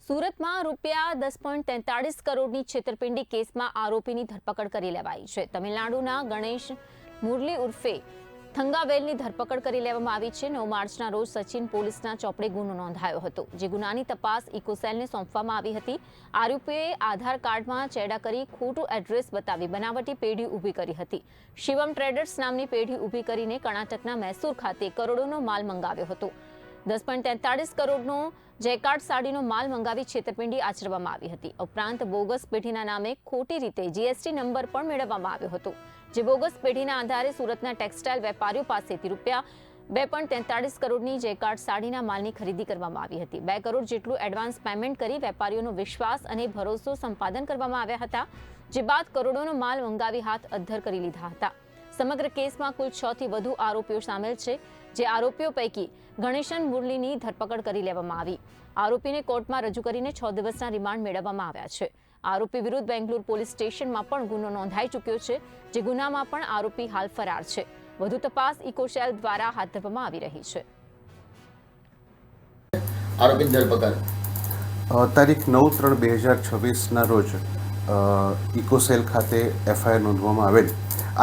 સુરતમાં ₹10.43 કરોડની છેતરપિંડી કેસમાં આરોપીની ધરપકડ કરી લેવાઈ છે। તમિલનાડુના ગણેશ મુરલી ઉર્ફે થંગાવેલની ધરપકડ કરી લેવામાં આવી છે। 9 માર્ચના રોજ સચિન પોલીસના ચોપડે ગુનો નોંધાયો હતો, જે ગુનાની તપાસ ઇકોસેલને સોંપવામાં આવી હતી। આરોપીએ આધાર કાર્ડમાં ચેડા કરી ખોટું એડ્રેસ બતાવી બનાવટી પેઢી ઊભી કરી હતી। શિવમ ટ્રેડર્સ નામની પેઢી ઊભી કરીને કર્ણાટકના મૈસૂર ખાતે કરોડોનો માલ મંગાવ્યો હતો। 10.43 કરોડનો જેકાર્ડ સાડીનો માલ મંગાવી છેતરપિંડી આચરવામાં આવી હતી। ઉપરાંત બોગસ પેઢીના નામે ખોટી રીતે જીએસટી નંબર પણ મેળવવામાં આવ્યો હતો, જે બોગસ પેઢીના આધારે સુરતના ટેક્સટાઇલ વેપારીઓ પાસેથી ₹2.43 કરોડની જેકાર્ડ સાડીના માલની ખરીદી કરવામાં આવી હતી। 2 કરોડ જેટલું એડવાન્સ પેમેન્ટ કરી વેપારીઓનો વિશ્વાસ અને ભરોસો સંપાદન કરવામાં આવ્યા હતા, જે બાદ કરોડોનો માલ મંગાવી હાથ અદ્ધર કરી લીધા હતા। સમગ્ર કેસમાં કુલ 6 થી વધુ આરોપીઓ સામેલ છે, જે આરોપીઓ પૈકી ગણેશન મુરલીની ધરપકડ કરી લેવામાં આવી। આરોપીને કોર્ટમાં રજૂ કરીને 6 દિવસના રિમાન્ડ મેળવવામાં આવ્યા છે। આરોપી વિરુદ્ધ બેંગ્લોર પોલીસ સ્ટેશનમાં પણ ગુનો નોંધાઈ ચૂક્યો છે, જે ગુનામાં પણ આરોપી હાલ ફરાર છે। વધુ તપાસ ઇકોસેલ દ્વારા હાથ ધરવામાં આવી રહી છે। આરોપી ધરપકડ તારીખ 9/3/2026ના રોજ ઇકોસેલ ખાતે એફઆઈઆર નોંધવામાં આવેલ।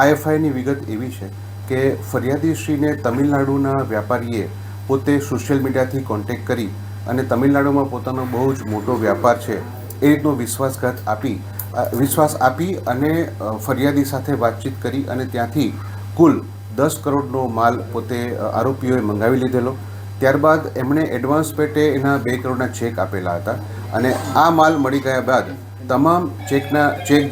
આ એફઆઈઆરની વિગત એવી છે કે ફરિયાદીશ્રીને તમિલનાડુના વેપારીએ પોતે સોશિયલ મીડિયાથી કોન્ટેક્ટ કરી અને તમિલનાડુમાં પોતાનો બહુ જ મોટો વ્યાપાર છે એ રીતનો વિશ્વાસ આપી અને ફરિયાદી સાથે વાતચીત કરી અને ત્યાંથી કુલ 10 કરોડનો માલ પોતે આરોપીઓએ મંગાવી લીધેલો। ત્યારબાદ એમણે એડવાન્સ પેટે એના 2 કરોડના ચેક આપેલા હતા અને આ માલ મળી ગયા બાદ તમામ ચેક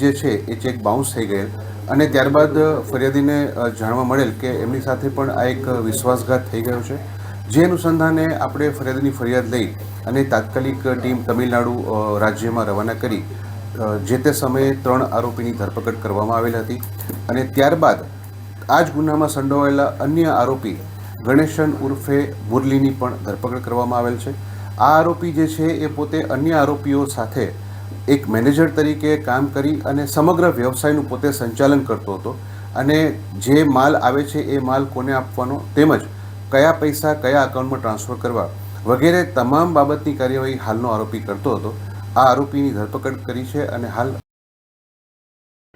જે છે એ ચેક બાઉન્સ થઈ ગયેલ અને ત્યારબાદ ફરિયાદીને જાણવા મળેલ કે એમની સાથે પણ આ એક વિશ્વાસઘાત થઈ ગયો છે, જે અનુસંધાને આપણે ફરિયાદીની ફરિયાદ લઈ અને તાત્કાલિક ટીમ તમિલનાડુ રાજ્યમાં રવાના કરી જે તે સમયે 3 આરોપીની ધરપકડ કરવામાં આવેલ હતી અને ત્યારબાદ આ જ ગુનામાં સંડોવાયેલા અન્ય આરોપી ગણેશન ઉર્ફે મુરલીની પણ ધરપકડ કરવામાં આવેલ છે। આ આરોપી જે છે એ પોતે અન્ય આરોપીઓ સાથે એક મેનેજર તરીકે કામ કરી અને સમગ્ર વ્યવસાયનું પોતે સંચાલન કરતો હતો અને જે માલ આવે છે એ માલ કોને આપવાનો તેમજ કયા પૈસા કયા અકાઉન્ટમાં ટ્રાન્સફર કરવા વગેરે તમામ બાબતની કાર્યવાહી હાલનો આરોપી કરતો હતો। આ આરોપીની ધરપકડ કરી છે અને હાલ